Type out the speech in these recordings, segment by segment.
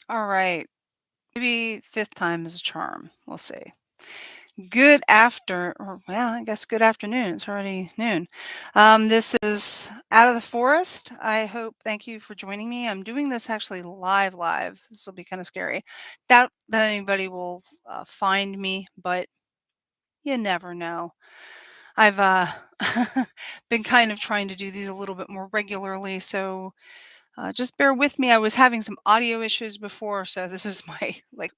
All right. Maybe fifth time is a charm. We'll see. Good after, or well, I guess good afternoon. It's already noon. This is Out of the Forest. Thank you for joining me. I'm doing this actually live. This will be kind of scary. Doubt that anybody will find me, but you never know. I've been kind of trying to do these a little bit more regularly, so just bear with me. I was having some audio issues before, so this is my like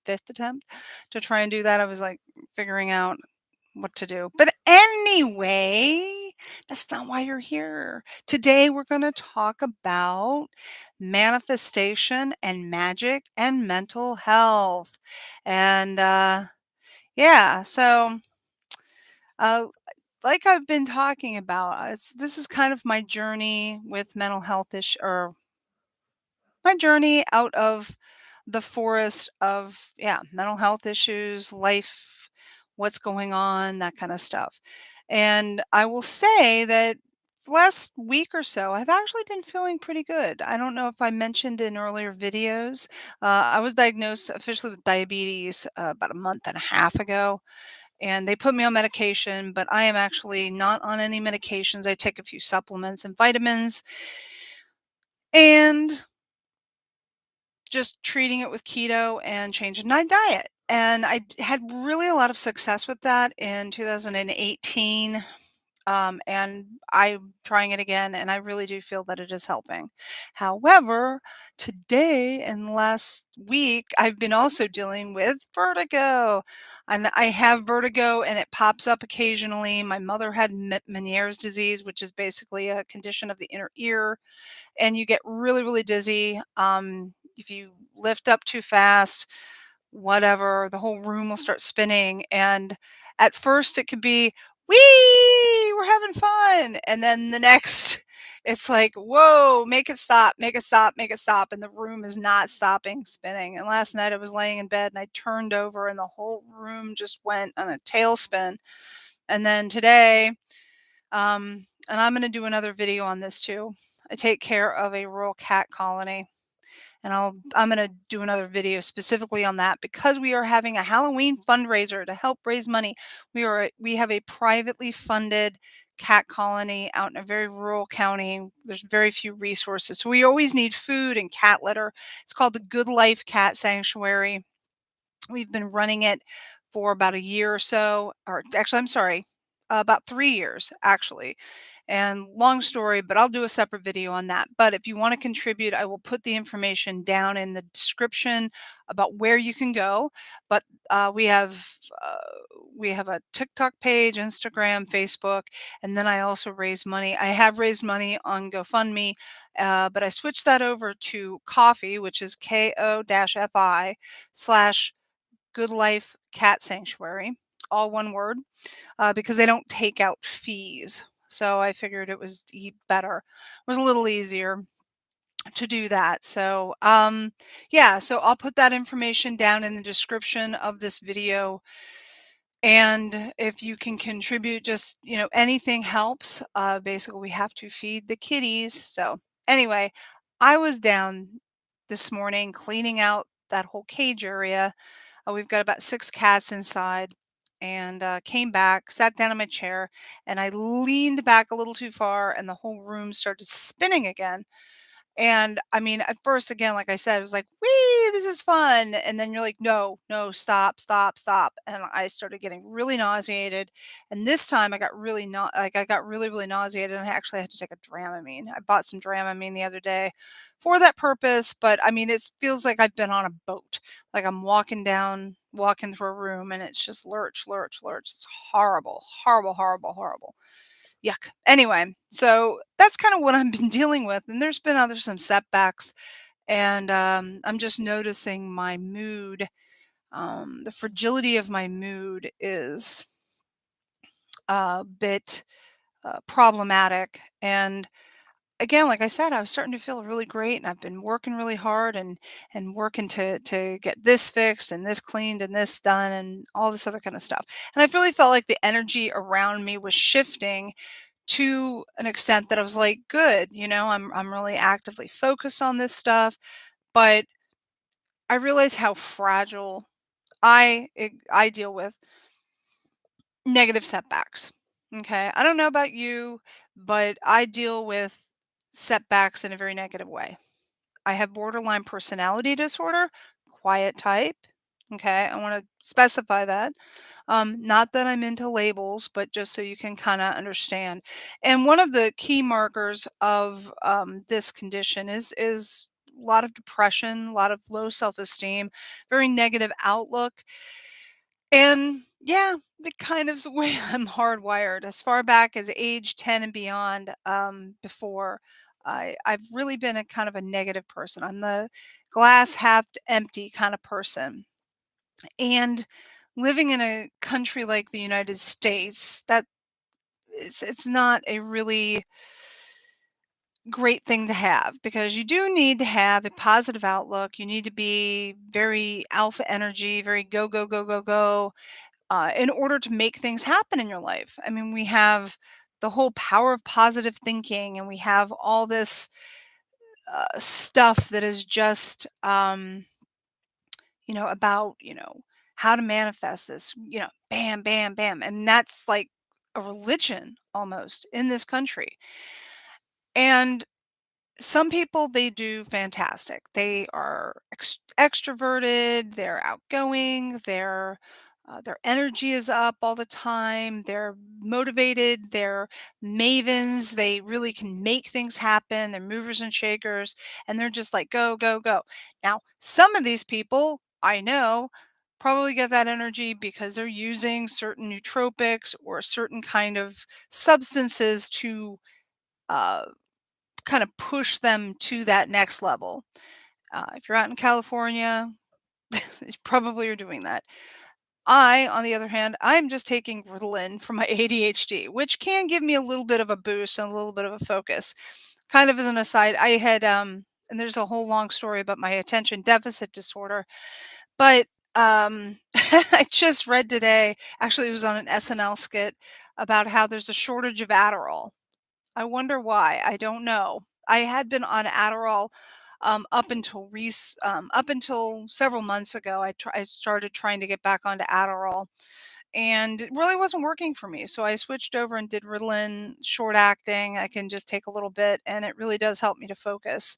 fifth attempt to try and do that. I was like figuring out what to do. But anyway, that's not why you're here. Today we're going to talk about manifestation and magic and mental health. And yeah, so uh, like I've been talking about, this is kind of my journey with mental health or my journey out of the forest of, yeah, mental health issues, life, what's going on, that kind of stuff. And I will say that last week or so, I've actually been feeling pretty good. I don't know if I mentioned in earlier videos, I was diagnosed officially with diabetes about a month and a half ago, and they put me on medication, but I am actually not on any medications. I take a few supplements and vitamins. And just treating it with keto and changing my diet. And had really a lot of success with that in 2018. And I'm trying it again, and I really do feel that it is helping. However, today and last week, I've been also dealing with vertigo. And I have vertigo, and it pops up occasionally. My mother had Meniere's disease, which is basically a condition of the inner ear, and you get really dizzy. If you lift up too fast, whatever, the whole room will start spinning. And at first, it could be, "Wee, we're having fun," and then the next, it's like, "Whoa, make it stop, make it stop, make it stop," and the room is not stopping spinning. And last night, I was laying in bed and I turned over, and the whole room just went on a tailspin. And then today, and I'm going to do another video on this too. I take care of a rural cat colony, and I'm going to do another video specifically on that because we are having a Halloween fundraiser to help raise money. We have a privately funded cat colony out in a very rural county. There's very few resources, so we always need food and cat litter. It's called the Good Life Cat Sanctuary. We've been running it for about a year or so, or actually, I'm sorry, about 3 years, actually. And long story, but I'll do a separate video on that. But if you want to contribute, I will put the information down in the description about where you can go. But uh, we have a TikTok page, Instagram, Facebook, and then I also raise money. I have raised money on GoFundMe, but I switched that over to Coffee, which is ko-fi slash Good Life Cat Sanctuary, all one word, because they don't take out fees. So I figured it was better. It was a little easier to do that. So yeah, so I'll put that information down in the description of this video. And if you can contribute, just anything helps. Basically, we have to feed the kitties. So anyway, I was down this morning cleaning out that whole cage area. We've got about 6 cats inside, and came back, sat down in my chair, and I leaned back a little too far, and the whole room started spinning again. And I mean, at first, again, like I said, it was like, "Wee, this is fun." And then you're like, "No, no, stop, stop, stop." And I started getting really nauseated. And this time I got really not like I got really nauseated, and I actually had to take a Dramamine. I bought some Dramamine the other day for that purpose, but I mean, it feels like I've been on a boat. Like I'm walking through a room, and it's just lurch, lurch, lurch. It's horrible, horrible, horrible, horrible. Yuck. Anyway, so that's kind of what I've been dealing with, and there's been other some setbacks, and I'm just noticing my mood. The fragility of my mood is a bit problematic, and again, like I said, I was starting to feel really great, and I've been working really hard and working to get this fixed and this cleaned and this done and all this other kind of stuff. And I really felt like the energy around me was shifting to an extent that I was like, "Good, I'm really actively focused on this stuff." But I realize how fragile I deal with negative setbacks. Okay. I don't know about you, but I deal with setbacks in a very negative way. I have borderline personality disorder, quiet type. Okay. I want to specify that. Not that I'm into labels, but just so you can kind of understand. And one of the key markers of this condition is a lot of depression, a lot of low self-esteem, very negative outlook, and yeah, the kind of way I'm hardwired as far back as age 10 and beyond. Before I've really been a kind of a negative person. I'm the glass half empty kind of person. And living in a country like the United States, that it's not a really great thing to have, because you do need to have a positive outlook. You need to be very alpha energy, very go, go, go, go, go, in order to make things happen in your life. I mean, we have the whole power of positive thinking, and we have all this stuff that is just, about, how to manifest this, bam, bam, bam. And that's like a religion almost in this country. And some people, they do fantastic. They are extroverted, they're outgoing, their energy is up all the time, they're motivated, they're mavens, they really can make things happen, they're movers and shakers, and they're just like go, go, go. Now, some of these people I know probably get that energy because they're using certain nootropics or certain kind of substances to uh, kind of push them to that next level. If you're out in California, you probably are doing that. I, on the other hand, I'm just taking Ritalin for my ADHD, which can give me a little bit of a boost and a little bit of a focus. Kind of as an aside, I had, and there's a whole long story about my attention deficit disorder, but I just read today, actually, it was on an SNL skit about how there's a shortage of Adderall. I wonder why. I don't know. I had been on Adderall up until several months ago. I started trying to get back onto Adderall, and it really wasn't working for me. So I switched over and did Ritalin short acting. I can just take a little bit, and it really does help me to focus.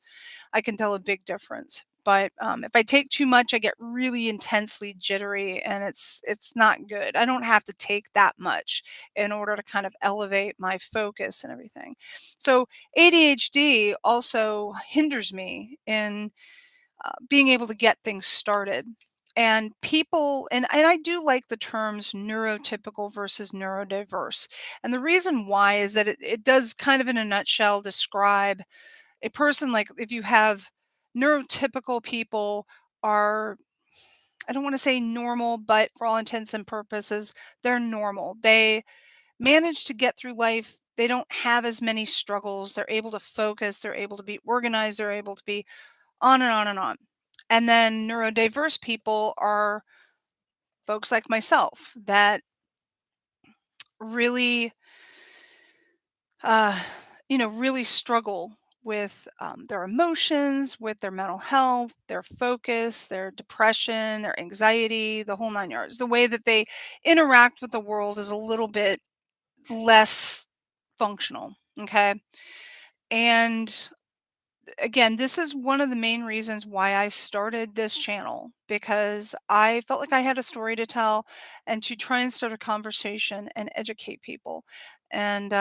I can tell a big difference. But if I take too much, I get really intensely jittery, and it's not good. I don't have to take that much in order to kind of elevate my focus and everything. So ADHD also hinders me in being able to get things started. And people, and I do like the terms neurotypical versus neurodiverse. And the reason why is that it does kind of in a nutshell describe a person. Like if you have neurotypical people are, I don't want to say normal, but for all intents and purposes, they're normal. They manage to get through life. They don't have as many struggles. They're able to focus. They're able to be organized. They're able to be on and on and on. And then neurodiverse people are folks like myself that really, uh, really struggle with their emotions, with their mental health, their focus, their depression, their anxiety, the whole nine yards. The way that they interact with the world is a little bit less functional. Okay. And again, this is one of the main reasons why I started this channel, because I felt like I had a story to tell and to try and start a conversation and educate people. And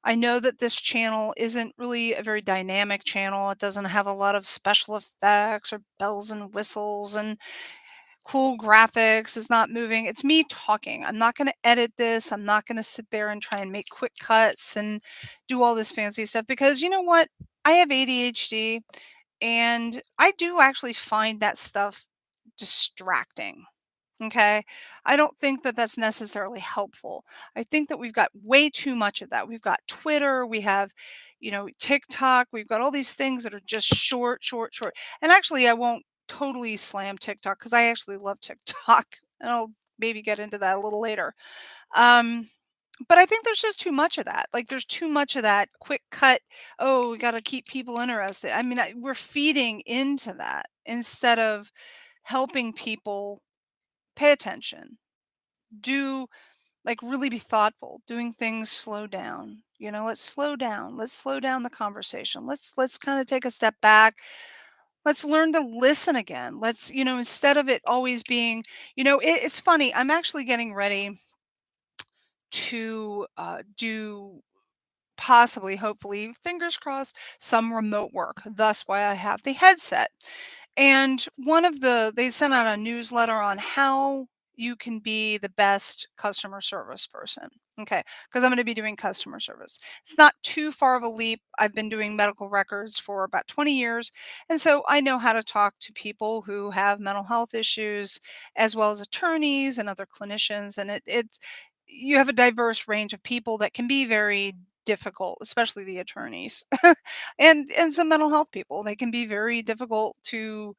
I know that this channel isn't really a very dynamic channel. It doesn't have a lot of special effects or bells and whistles and cool graphics. It's not moving. It's me talking. I'm not going to edit this. I'm not going to sit there and try and make quick cuts and do all this fancy stuff, because you know what? I have ADHD, and I do actually find that stuff distracting. Okay. I don't think that that's necessarily helpful. I think that we've got way too much of that. We've got Twitter, we have, TikTok, we've got all these things that are just short, short, short. And actually, I won't totally slam TikTok because I actually love TikTok. And I'll maybe get into that a little later. Um, but I think there's just too much of that. Like there's too much of that quick cut. Oh, we got to keep people interested. I mean, we're feeding into that. instead of helping people pay attention, do like really be thoughtful, doing things slow down. Let's slow down. Let's slow down the conversation. Let's kind of take a step back. Let's learn to listen again. Instead of it always being, it's funny. I'm actually getting ready to do possibly, hopefully, fingers crossed, some remote work. Thus why I have the headset. And they sent out a newsletter on how you can be the best customer service person. Okay, because I'm going to be doing customer service. It's not too far of a leap. I've been doing medical records for about 20 years. And so I know how to talk to people who have mental health issues, as well as attorneys and other clinicians. And you have a diverse range of people that can be very difficult, especially the attorneys and some mental health people. They can be very difficult to.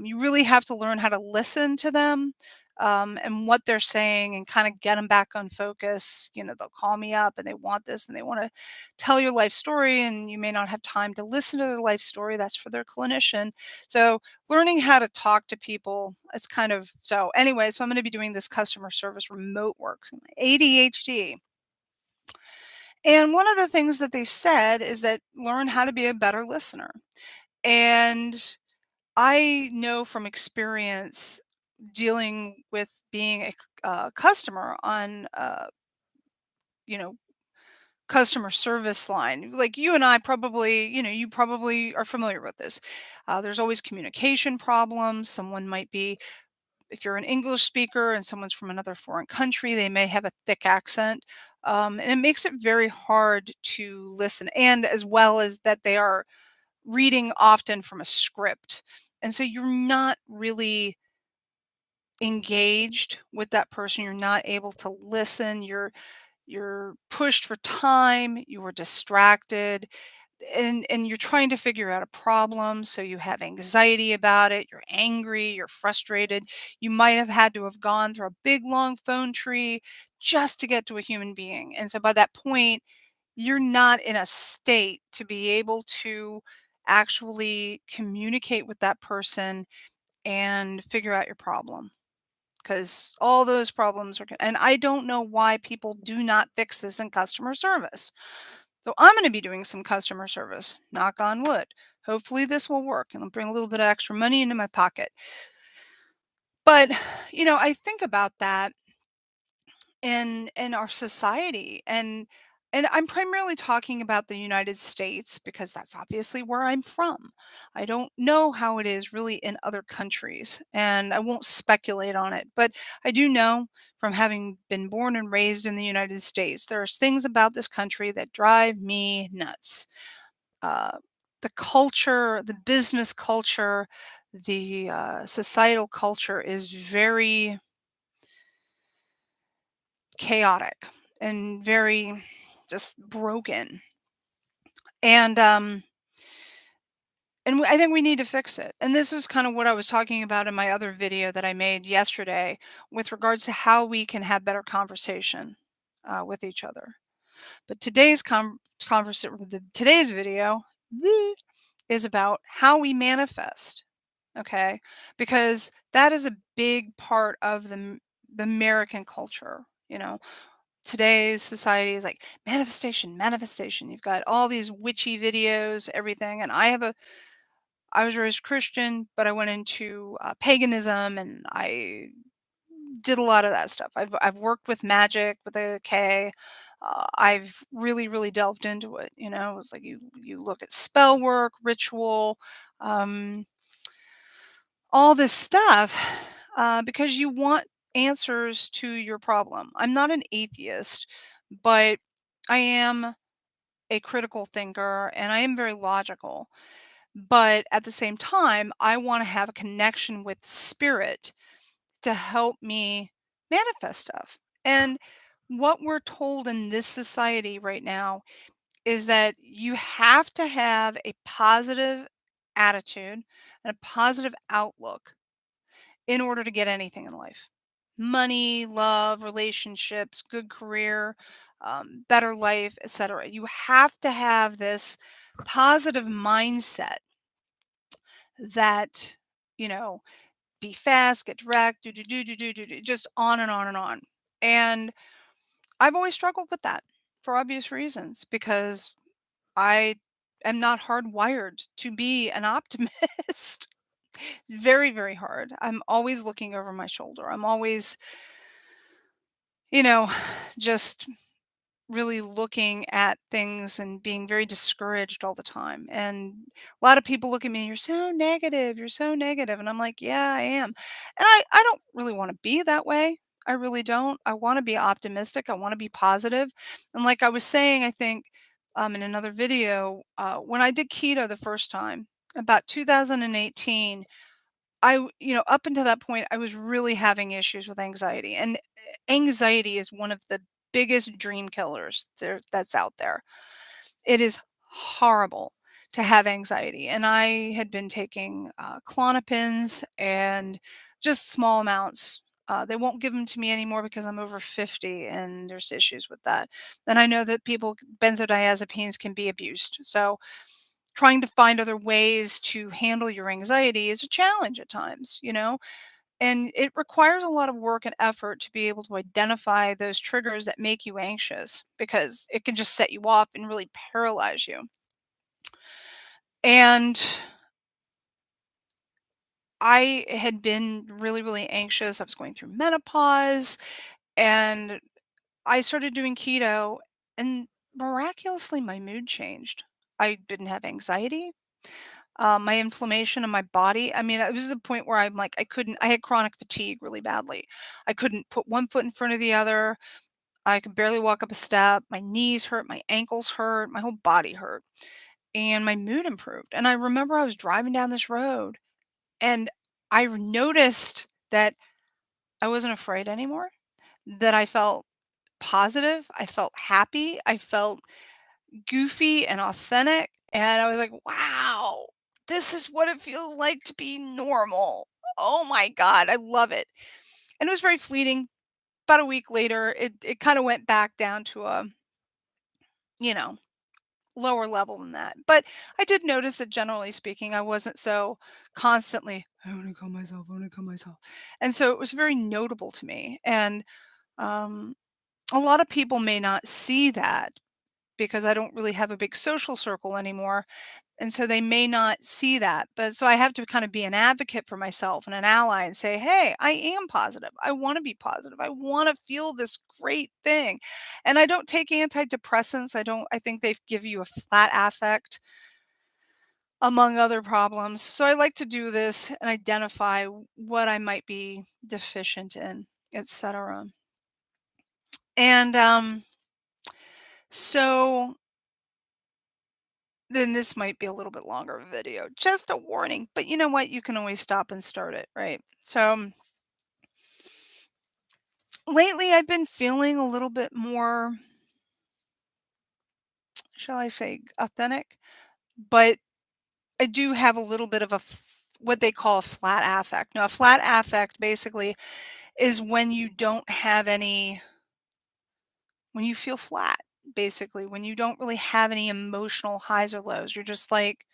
You really have to learn how to listen to them and what they're saying and kind of get them back on focus. They'll call me up and they want this and they want to tell your life story, and you may not have time to listen to their life story. That's for their clinician. So learning how to talk to people is kind of so. Anyway, so I'm going to be doing this customer service remote work. ADHD. And one of the things that they said is that learn how to be a better listener. And I know from experience dealing with being a customer on, you know, customer service line. Like you and I probably, you probably are familiar with this. There's always communication problems. Someone might be, if you're an English speaker and someone's from another foreign country, they may have a thick accent. And it makes it very hard to listen. And as well as that, they are reading often from a script. And so you're not really engaged with that person. You're not able to listen. You're pushed for time, you are distracted, and you're trying to figure out a problem, so you have anxiety about it, you're angry, you're frustrated. You might have had to have gone through a big long phone tree just to get to a human being. And so by that point, you're not in a state to be able to actually communicate with that person and figure out your problem, because all those problems are and I don't know why people do not fix this in customer service. So I'm going to be doing some customer service, knock on wood. Hopefully this will work and I'll bring a little bit of extra money into my pocket. But, I think about that in our society, and I'm primarily talking about the United States because that's obviously where I'm from. I don't know how it is really in other countries, and I won't speculate on it, but I do know from having been born and raised in the United States, there's things about this country that drive me nuts. Uh, the culture, the business culture, the societal culture is very chaotic and very just broken. And I think we need to fix it. And this was kind of what I was talking about in my other video that I made yesterday with regards to how we can have better conversation with each other. But today's video is about how we manifest. Okay, because that is a big part of the American culture. Today's society is like manifestation, manifestation. You've got all these witchy videos, everything. And I was raised Christian, but I went into paganism and I did a lot of that stuff. I've worked with magic with a K. I've really, really delved into it. It's like you look at spell work, ritual, um, all this stuff because you want answers to your problem. I'm not an atheist, but I am a critical thinker and I am very logical. But at the same time, I want to have a connection with spirit to help me manifest stuff. And what we're told in this society right now is that you have to have a positive attitude and a positive outlook in order to get anything in life. Money, love, relationships, good career, better life, etc. You have to have this positive mindset that you know, be fast, get direct, do, just on and on and on. And I've always struggled with that for obvious reasons because I am not hardwired to be an optimist. Very, very hard. I'm always looking over my shoulder. I'm always, you know, just really looking at things and being very discouraged all the time. And a lot of people look at me, you're so negative, you're so negative. And I'm like, yeah, I am. And I don't really want to be that way. I really don't. I want to be optimistic. I want to be positive. And like I was saying, I think in another video, when I did keto the first time, about 2018, up until that point, I was really having issues with anxiety. And anxiety is one of the biggest dream killers that's out there. It is horrible to have anxiety. And I had been taking Clonopins and just small amounts. They won't give them to me anymore because I'm over 50 and there's issues with that. And I know that benzodiazepines can be abused. So trying to find other ways to handle your anxiety is a challenge at times, and it requires a lot of work and effort to be able to identify those triggers that make you anxious because it can just set you off and really paralyze you. And I had been really, really anxious. I was going through menopause and I started doing keto, and miraculously my mood changed. I didn't have anxiety. My inflammation in my body. I mean, it was the point where I'm like, I had chronic fatigue really badly. I couldn't put one foot in front of the other. I could barely walk up a step. My knees hurt, my ankles hurt, my whole body hurt, and my mood improved. And I remember I was driving down this road and I noticed that I wasn't afraid anymore, that I felt positive, I felt happy, I felt goofy and authentic. And I was like, wow, this is what it feels like to be normal. Oh my God, I love it. And it was very fleeting. About a week later, it kind of went back down to a, you know, lower level than that. But I did notice that generally speaking, I wasn't so constantly, I want to kill myself, I want to kill myself. And so it was very notable to me. And um, a lot of people may not see that because I don't really have a big social circle anymore. And so they may not see that. But so I have to kind of be an advocate for myself and an ally and say, hey, I am positive. I want to be positive. I want to feel this great thing. And I don't take antidepressants. I think they give you a flat affect among other problems. So I like to do this and identify what I might be deficient in, etc. And so then this might be a little bit longer of a video. Just a warning, but you know what? You can always stop and start it, right? So lately I've been feeling a little bit more, shall I say, authentic, but I do have a little bit of what they call a flat affect. Now, a flat affect basically is when you don't have any, when you feel flat, basically, when you don't really have any emotional highs or lows. You're just like,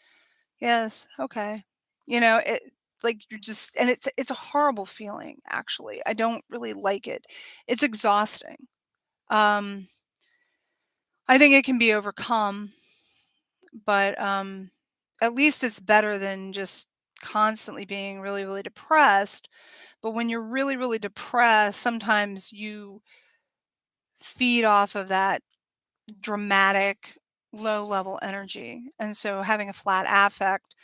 yes, okay. It like you're just, and it's a horrible feeling actually. I don't really like it. It's exhausting. Um I think it can be overcome, but at least it's better than just constantly being really, really depressed. But when you're really, really depressed, sometimes you feed off of that dramatic low level energy. And so having a flat affect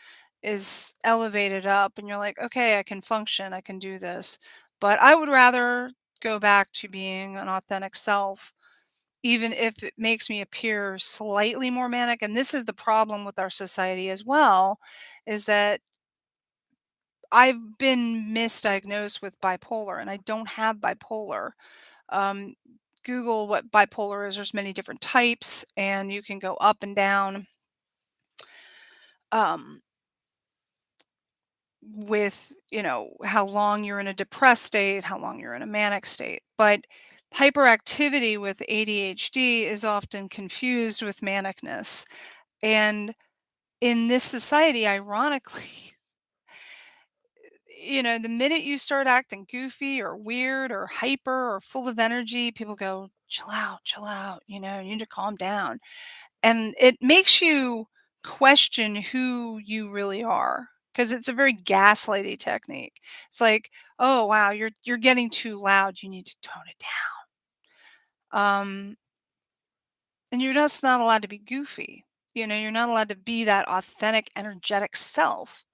is elevated up and you're like, okay, I can function, I can do this. But I would rather go back to being an authentic self, even if it makes me appear slightly more manic. And this is the problem with our society as well, is that I've been misdiagnosed with bipolar and I don't have bipolar. Um, Google what bipolar is. There's many different types, and you can go up and down um, with how long you're in a depressed state, how long you're in a manic state. But hyperactivity with ADHD is often confused with manicness, and in this society, ironically, the minute you start acting goofy or weird or hyper or full of energy, people go, chill out, you need to calm down. And it makes you question who you really are because it's a very gaslighty technique. It's like, oh wow, you're getting too loud. You need to tone it down. And you're just not allowed to be goofy. You're not allowed to be that authentic, energetic self.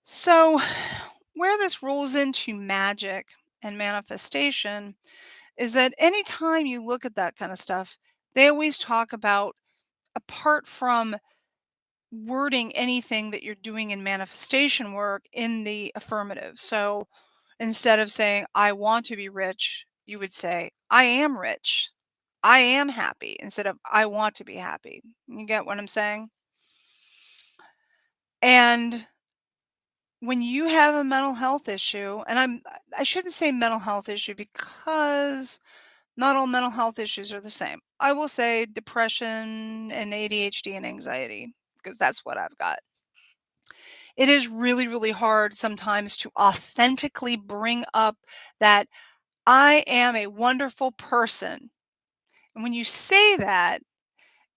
So, where this rolls into magic and manifestation is that anytime you look at that kind of stuff, they always talk about apart from wording anything that you're doing in manifestation work in the affirmative. So instead of saying, I want to be rich, you would say, I am rich. I am happy instead of I want to be happy. You get what I'm saying? And when you have a mental health issue, and I shouldn't say mental health issue because not all mental health issues are the same. I will say depression and ADHD and anxiety because that's what I've got. It is really, really hard sometimes to authentically bring up that I am a wonderful person. And when you say that,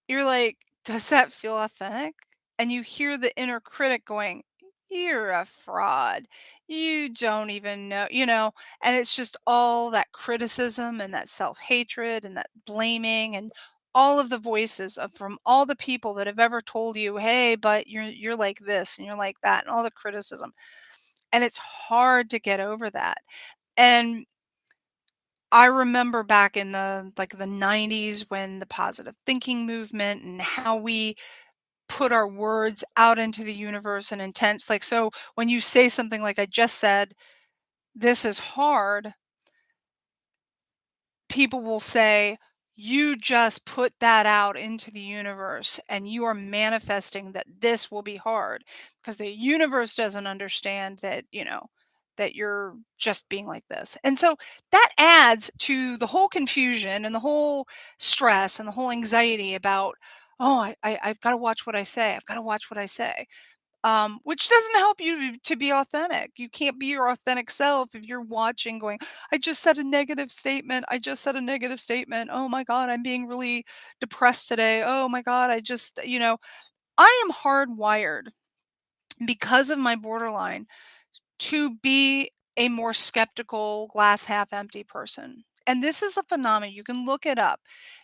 you're like, "Does that feel authentic?" And you hear the inner critic going, "You're a fraud. You don't even know," and it's just all that criticism and that self-hatred and that blaming and all of the voices of from all the people that have ever told you, "Hey, but you're like this and you're like that," and all the criticism. And it's hard to get over that. And I remember back in the 90s when the positive thinking movement and how we put our words out into the universe and intense like so when you say something like I just said, this is hard, people will say, you just put that out into the universe and you are manifesting that this will be hard because the universe doesn't understand that, that you're just being like this. And so that adds to the whole confusion and the whole stress and the whole anxiety about, oh, I've got to watch what I say. I've got to watch what I say, which doesn't help you to be authentic. You can't be your authentic self if you're watching going, I just said a negative statement. I just said a negative statement. Oh my God, I'm being really depressed today. Oh my God, I am hardwired because of my borderline to be a more skeptical, glass half empty person. And this is a phenomenon, you can look it up.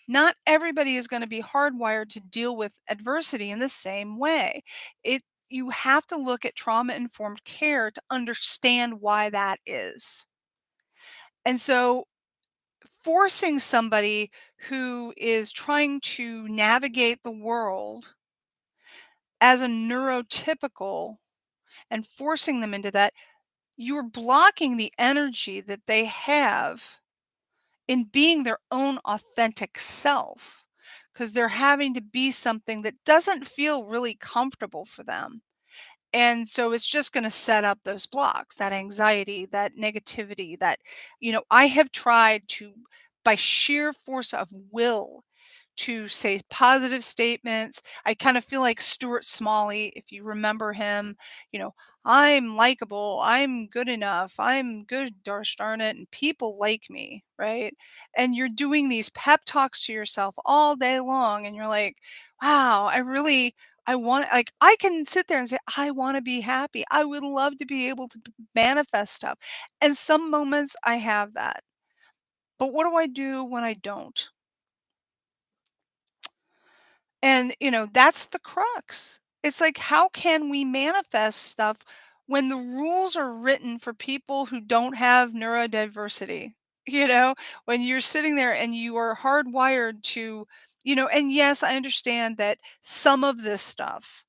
Not everybody is going to be hardwired to deal with adversity in the same way. It You have to look at trauma informed care to understand why that is. And so forcing somebody who is trying to navigate the world as a neurotypical and forcing them into that, you're blocking the energy that they have in being their own authentic self because they're having to be something that doesn't feel really comfortable for them. And so it's just going to set up those blocks, that anxiety, that negativity, I have tried to, by sheer force of will, to say positive statements. I kind of feel like Stuart Smalley, if you remember him, you know, I'm likable, I'm good enough, I'm good, gosh darn it, and people like me, right? And you're doing these pep talks to yourself all day long, and you're like, wow, I want, like, I can sit there and say, I want to be happy. I would love to be able to manifest stuff. And some moments I have that. But what do I do when I don't? And, that's the crux. It's like, how can we manifest stuff when the rules are written for people who don't have neurodiversity? You know, when you're sitting there and you are hardwired to, and yes, I understand that some of this stuff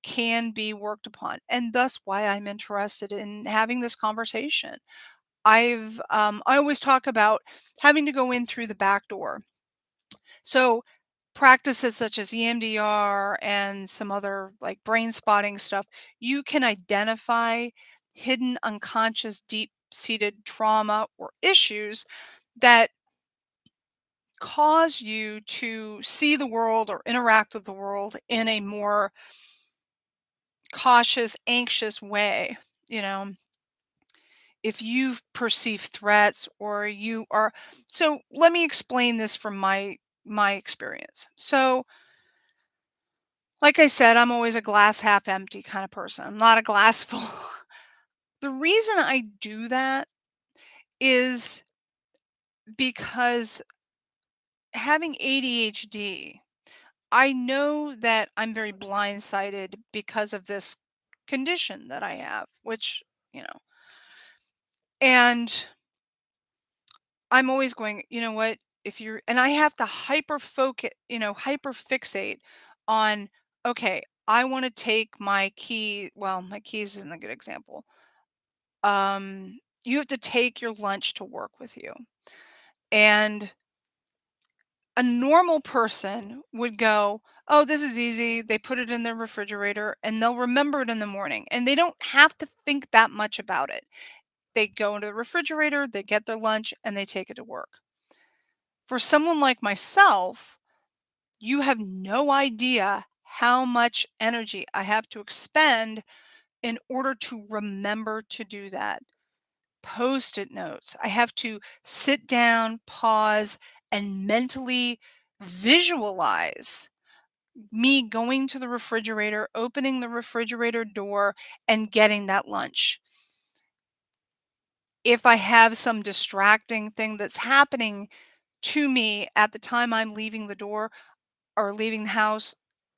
can be worked upon, and thus why I'm interested in having this conversation. I always talk about having to go in through the back door. So practices such as EMDR and some other like brain spotting stuff, you can identify hidden unconscious deep seated trauma or issues that cause you to see the world or interact with the world in a more cautious, anxious way. you know, if you perceive threats or you are so let me explain this from my experience. So, like I said, I'm always a glass half empty kind of person. I'm not a glass full. The reason I do that is because having ADHD, I know that I'm very blindsided because of this condition that I have, which, you know, and I'm always going, you know what, if you're, and I have to hyper focus, hyper fixate on, okay, I want to take my key. Well, my keys isn't a good example. You have to take your lunch to work with you. And a normal person would go, "Oh, this is easy." They put it in their refrigerator and they'll remember it in the morning. And they don't have to think that much about it. They go into the refrigerator, they get their lunch, and they take it to work. For someone like myself, you have no idea how much energy I have to expend in order to remember to do that. Post-it notes. I have to sit down, pause, and mentally visualize me going to the refrigerator, opening the refrigerator door, and getting that lunch. If I have some distracting thing that's happening to me at the time I'm leaving the door or leaving the house,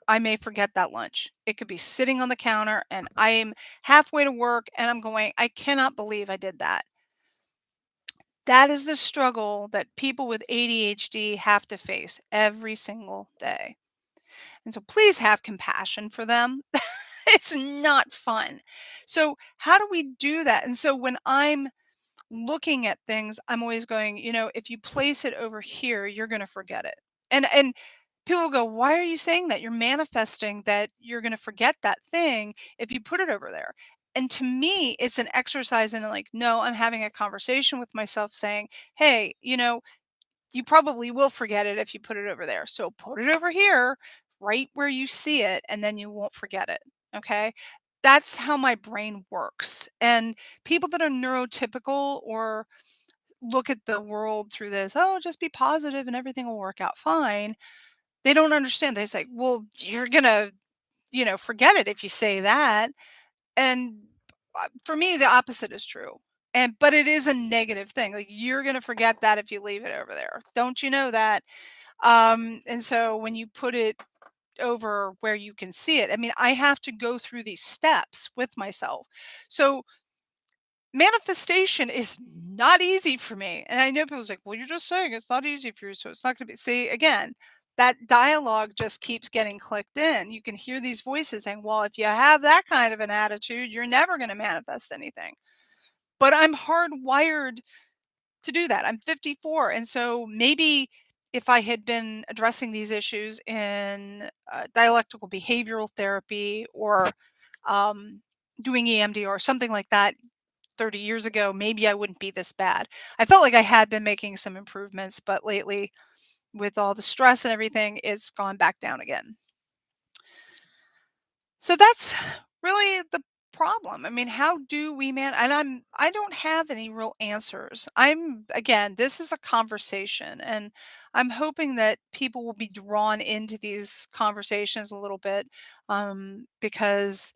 I may forget that lunch. It could be sitting on the counter and I am halfway to work and I'm going, I cannot believe I did that. That is the struggle that people with ADHD have to face every single day. And so please have compassion for them. It's not fun. So, how do we do that? And so, when I'm looking at things, I'm always going, if you place it over here, you're going to forget it. And people go, "Why are you saying that? You're manifesting that you're going to forget that thing if you put it over there." And to me, it's an exercise in like, no, I'm having a conversation with myself saying, "Hey, you probably will forget it if you put it over there. So put it over here, right where you see it, and then you won't forget it." Okay. That's how my brain works. And people that are neurotypical or look at the world through this, oh, just be positive and everything will work out fine. They don't understand. They say, well, you're going to, forget it if you say that. And for me, the opposite is true. But it is a negative thing. Like you're going to forget that if you leave it over there. Don't you know that? And so when you put it over where you can see it, I mean, I have to go through these steps with myself. So manifestation is not easy for me. And I know people's like, well, you're just saying it's not easy for you. So it's not going to be. See, again, that dialogue just keeps getting clicked in. You can hear these voices saying, well, if you have that kind of an attitude, you're never going to manifest anything. But I'm hardwired to do that. I'm 54. And so maybe if I had been addressing these issues in dialectical behavioral therapy or um, doing EMDR or something like that 30 years ago, maybe I wouldn't be this bad. I felt like I had been making some improvements, but lately, with all the stress and everything, it's gone back down again. So that's really the problem. I mean, how do we man and I don't have any real answers. I'm again, this is a conversation and I'm hoping that people will be drawn into these conversations a little bit because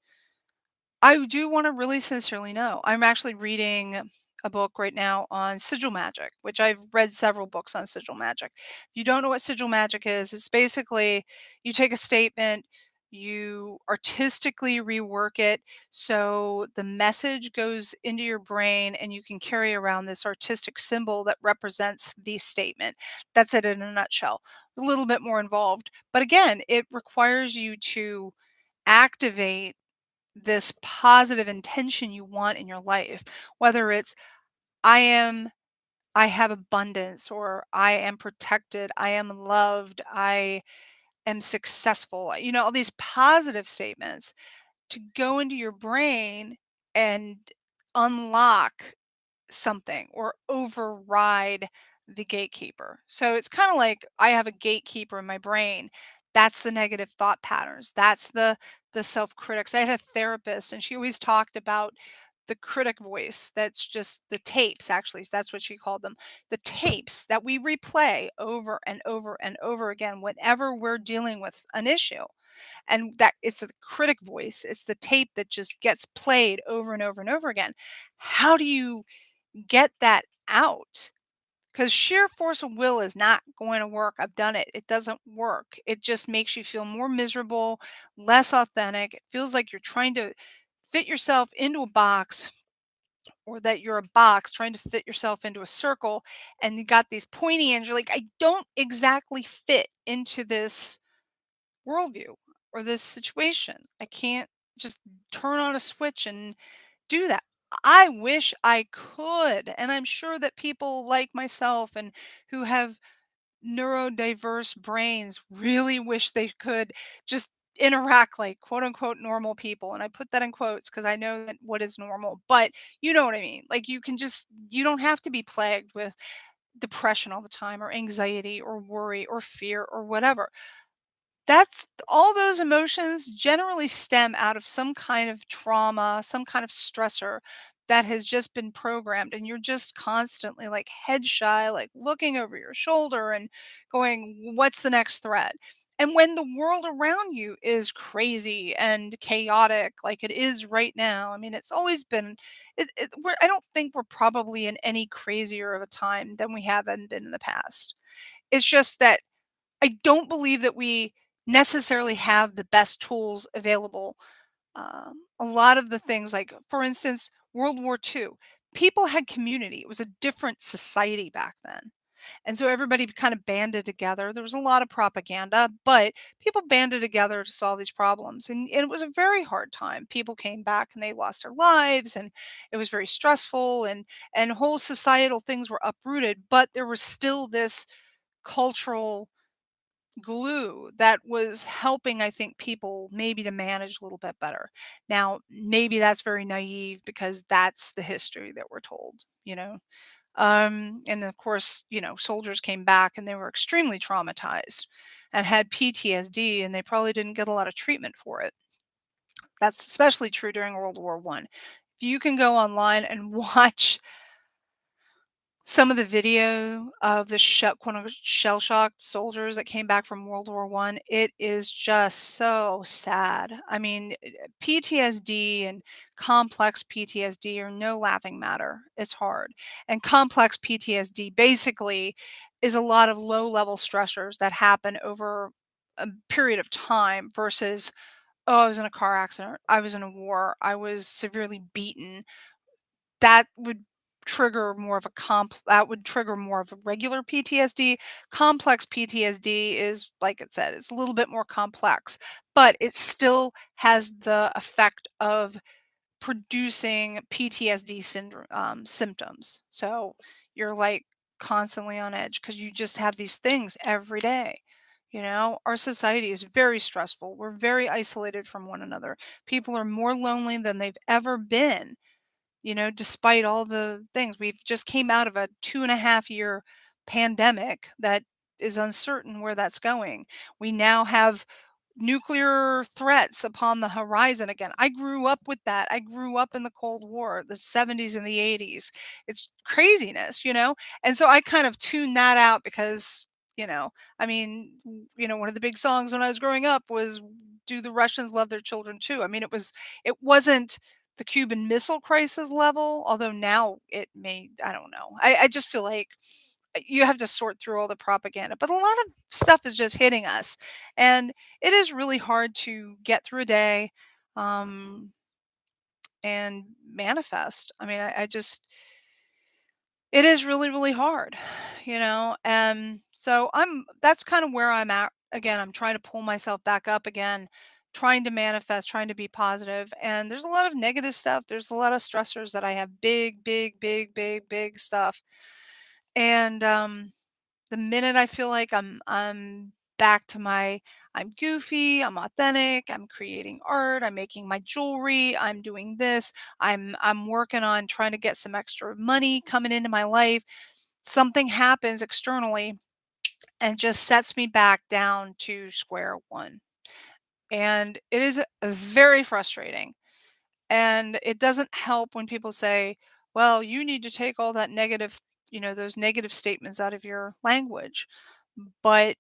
I do want to really sincerely know. I'm actually reading a book right now on Sigil Magic, which I've read several books on Sigil Magic. If you don't know what Sigil Magic is, it's basically you take a statement, you artistically rework it so the message goes into your brain and you can carry around this artistic symbol that represents the statement. That's it in a nutshell. A little bit more involved. But again, it requires you to activate this positive intention you want in your life, whether it's I am I have abundance or I am protected, I am loved, I am successful, all these positive statements to go into your brain and unlock something or override the gatekeeper. So it's kind of like I have a gatekeeper in my brain. That's the negative thought patterns. That's the self-critics. I had a therapist and she always talked about the critic voice, that's just the tapes, actually, that's what she called them, the tapes that we replay over and over and over again whenever we're dealing with an issue. And that it's a critic voice, it's the tape that just gets played over and over and over again. How do you get that out? Because sheer force of will is not going to work. I've done it. It doesn't work. It just makes you feel more miserable, less authentic. It feels like you're trying to fit yourself into a box, or that you're a box trying to fit yourself into a circle, and you got these pointy ends. You're like, I don't exactly fit into this worldview or this situation. I can't just turn on a switch and do that. I wish I could. And I'm sure that people like myself and who have neurodiverse brains really wish they could just interact like quote unquote normal people. And I put that in quotes because I know that what is normal, but you know what I mean. Like you don't have to be plagued with depression all the time, or anxiety, or worry, or fear, or whatever. That's all. Those emotions generally stem out of some kind of trauma, some kind of stressor that has just been programmed, and you're just constantly like head shy, like looking over your shoulder and going, what's the next threat? And when the world around you is crazy and chaotic, like it is right now, I mean, it's always been, I don't think we're probably in any crazier of a time than we haven't been in the past. It's just that I don't believe that we necessarily have the best tools available. A lot of the things, like, for instance, World War II, people had community. It was a different society back then. And so everybody kind of banded together. There was a lot of propaganda, but people banded together to solve these problems. And it was a very hard time. People came back and they lost their lives, and it was very stressful, and whole societal things were uprooted, but there was still this cultural glue that was helping, I think, people maybe to manage a little bit better. Now, maybe that's very naive because that's the history that we're told, you know. And of course, soldiers came back and they were extremely traumatized and had PTSD, and they probably didn't get a lot of treatment for it. That's especially true during World War One. If you can go online and watch some of the video of the quote unquote shell-shocked soldiers that came back from World War One, it is just so sad. I mean, PTSD and complex PTSD are no laughing matter. It's hard. And complex PTSD basically is a lot of low-level stressors that happen over a period of time versus, oh, I was in a car accident, I was in a war, I was severely beaten. That would trigger more of a that would trigger more of a regular PTSD. Complex PTSD is, like it said, it's a little bit more complex, but it still has the effect of producing PTSD syndrome symptoms. So you're like constantly on edge because you just have these things every day. Our society is very stressful. We're very isolated from one another. People are more lonely than they've ever been, despite all the things. We've just came out of a 2.5 year pandemic that is uncertain where that's going. We now have nuclear threats upon the horizon again. I grew up with that. I grew up in the Cold War, the 70s and the 80s. It's craziness. And so I kind of tuned that out because, I mean, one of the big songs when I was growing up was, "Do the Russians love their children too?" I mean, it wasn't the Cuban Missile Crisis level, although now it may, I don't know. I just feel like you have to sort through all the propaganda, but a lot of stuff is just hitting us, and it is really hard to get through a day, um, and manifest. I mean, I just it is really, really hard, and so that's kind of where I'm at. Again, I'm trying to pull myself back up again, trying to manifest, trying to be positive, and there's a lot of negative stuff. There's a lot of stressors that I have, big, big, big, big, big stuff. And the minute I feel like I'm back to I'm goofy, I'm authentic, I'm creating art, I'm making my jewelry, I'm doing this, I'm working on trying to get some extra money coming into my life. Something happens externally and just sets me back down to square one. And it is very frustrating. And it doesn't help when people say, well, you need to take all that negative, those negative statements out of your language. But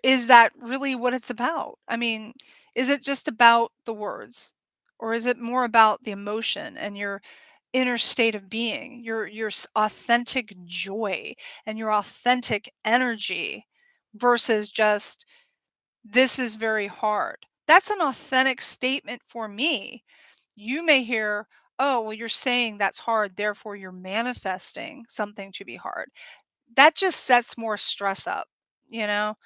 is that really what it's about? I mean, is it just about the words? Or is it more about the emotion and your inner state of being, your authentic joy and your authentic energy versus just this is very hard. That's an authentic statement for me. You may hear, oh, well, you're saying that's hard, therefore you're manifesting something to be hard. That just sets more stress up, you know?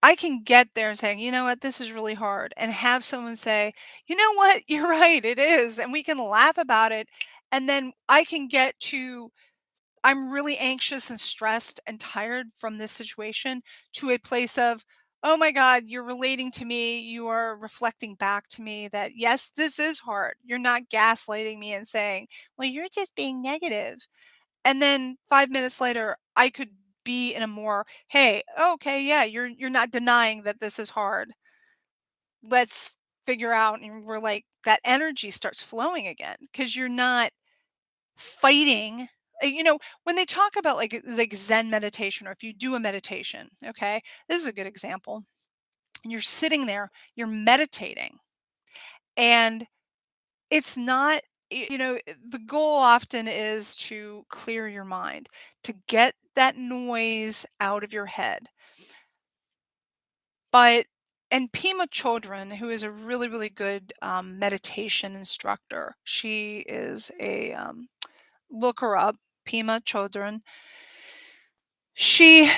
I can get there and saying, you know what, this is really hard, and have someone say, you know what, you're right, it is. And we can laugh about it. And then I can get to, I'm really anxious and stressed and tired from this situation to a place of, oh my God, you're relating to me. You are reflecting back to me that, yes, this is hard. You're not gaslighting me and saying, well, you're just being negative. And then 5 minutes later, I could be in a more, hey, okay, yeah, you're not denying that this is hard. Let's figure out. And we're like, that energy starts flowing again because you're not fighting. When they talk about like Zen meditation, or if you do a meditation, okay, this is a good example. And you're sitting there, you're meditating, and it's not, the goal often is to clear your mind, to get that noise out of your head. But and Pima Chodron, who is a really, really good meditation instructor, she is a look her up, Pima Chodron. She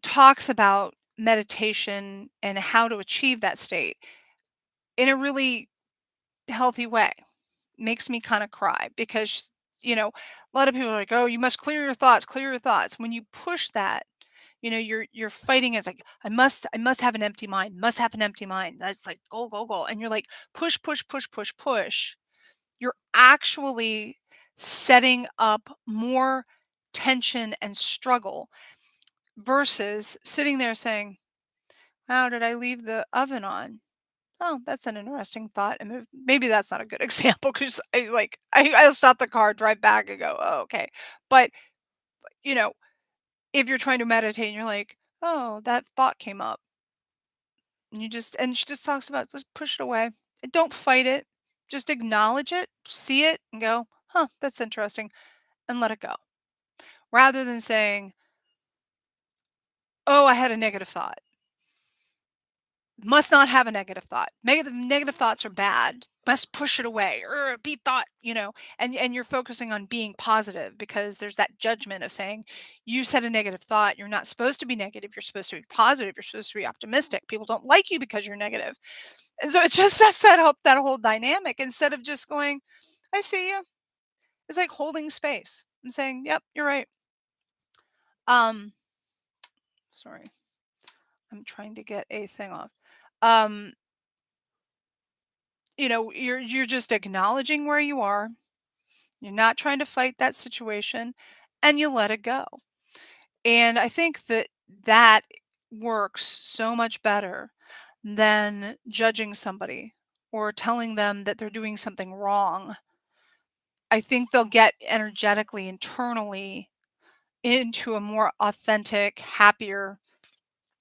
talks about meditation and how to achieve that state in a really healthy way. Makes me kind of cry because, a lot of people are like, "Oh, you must clear your thoughts, clear your thoughts." When you push that, you're fighting. It's like, I must have an empty mind, must have an empty mind. That's like go, go, go. And you're like, push, push, push, push, push. You're actually setting up more tension and struggle versus sitting there saying, "How did I leave the oven on? Oh, that's an interesting thought." And maybe that's not a good example because I'll stop the car, drive back, and go, "Oh, okay." But you know, if you're trying to meditate and you're like, "Oh, that thought came up," and she just talks about, just push it away. And don't fight it. Just acknowledge it, see it, and go, "Huh, that's interesting," and let it go. Rather than saying, "Oh, I had a negative thought." Must not have a negative thought. Negative thoughts are bad. Must push it away. Be thought, and you're focusing on being positive because there's that judgment of saying, you said a negative thought. You're not supposed to be negative. You're supposed to be positive. You're supposed to be optimistic. People don't like you because you're negative. And so it just sets that whole dynamic instead of just going, I see you. It's like holding space and saying, yep, you're right. Um, sorry. I'm trying to get a thing off. Um, you're just acknowledging where you are. You're not trying to fight that situation, and you let it go. And I think that works so much better than judging somebody or telling them that they're doing something wrong. I think they'll get energetically, internally into a more authentic, happier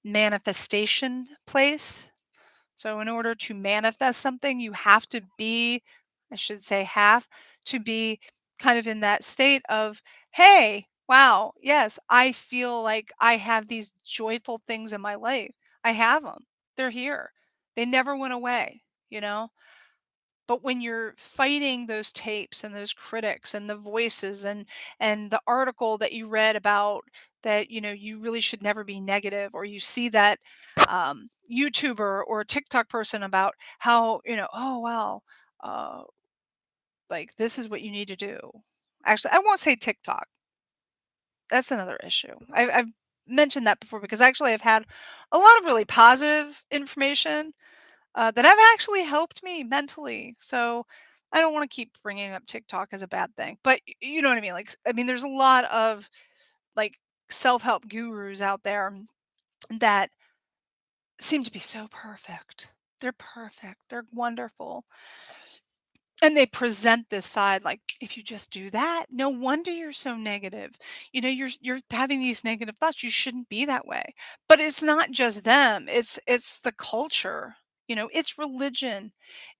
manifestation place. So in order to manifest something, you have to be, I should say have to be kind of in that state of, hey, wow, yes, I feel like I have these joyful things in my life. I have them. They're here. They never went away, you know? But when you're fighting those tapes and those critics and the voices and the article that you read about that, you really should never be negative, or you see that YouTuber or TikTok person about how, oh wow, uh, like this is what you need to do. Actually, I won't say TikTok. That's another issue. I've mentioned that before because actually I've had a lot of really positive information that have actually helped me mentally. So I don't want to keep bringing up TikTok as a bad thing, but you know what I mean? Like, I mean, there's a lot of like self help gurus out there that seem to be so perfect. They're perfect. They're wonderful. And they present this side like, if you just do that, no wonder you're so negative. You're having these negative thoughts. You shouldn't be that way. But it's not just them. It's the culture. It's religion.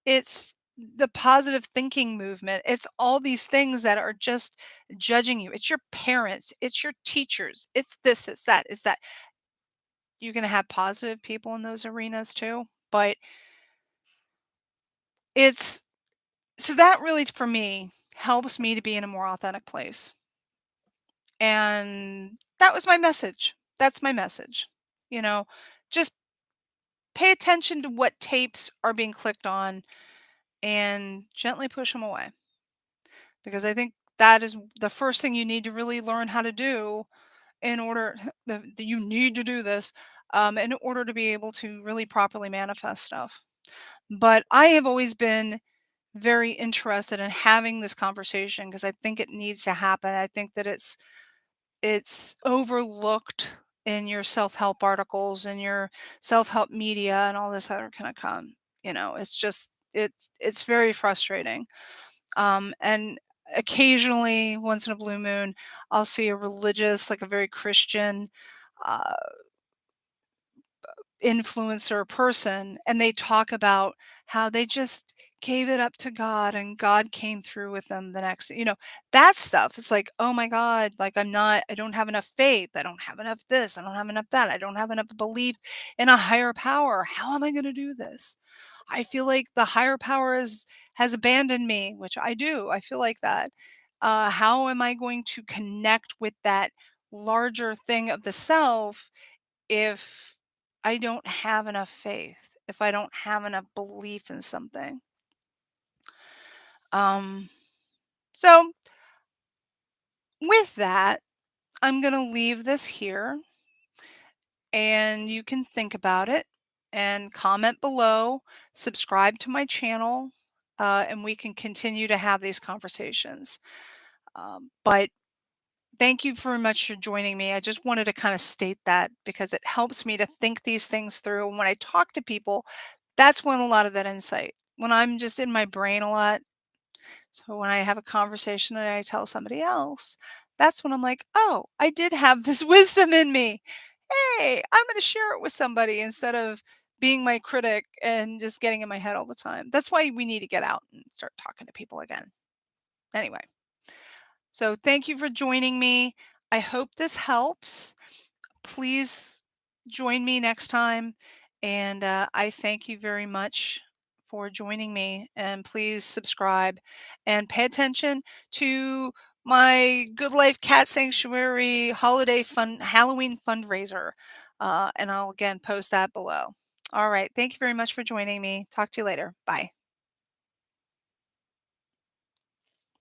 It's the positive thinking movement. It's all these things that are just judging you. It's your parents. It's your teachers. It's this, it's that, it's that. You're going to have positive people in those arenas too. But it's so that really, for me, helps me to be in a more authentic place. And that was my message. That's my message. You know, just pay attention to what tapes are being clicked on and gently push them away. Because I think that is the first thing you need to really learn how to do in order, you need to do this in order to be able to really properly manifest stuff. But I have always been very interested in having this conversation because I think it needs to happen. I think that it's overlooked in your self-help articles and your self-help media and all this other kind of it's just it's very frustrating. And occasionally, once in a blue moon, I'll see a religious, like a very Christian uh, influencer person, and they talk about how they just gave it up to God and God came through with them the next, that stuff. It's like, oh my God, like I don't have enough faith. I don't have enough this. I don't have enough that. I don't have enough belief in a higher power. How am I going to do this? I feel like the higher power has abandoned me, which I do. I feel like that. How am I going to connect with that larger thing of the self if I don't have enough faith, if I don't have enough belief in something? Um, so with that, I'm going to leave this here and you can think about it and comment below, subscribe to my channel, and we can continue to have these conversations. But thank you very much for joining me. I just wanted to kind of state that because it helps me to think these things through. And when I talk to people, that's when a lot of that insight, when I'm just in my brain a lot. So when I have a conversation and I tell somebody else, that's when I'm like, oh, I did have this wisdom in me. Hey, I'm going to share it with somebody instead of being my critic and just getting in my head all the time. That's why we need to get out and start talking to people again. Anyway. So thank you for joining me. I hope this helps. Please join me next time. And I thank you very much for joining me. And please subscribe and pay attention to my Good Life Cat Sanctuary holiday fun Halloween fundraiser. And I'll again post that below. All right. Thank you very much for joining me. Talk to you later. Bye.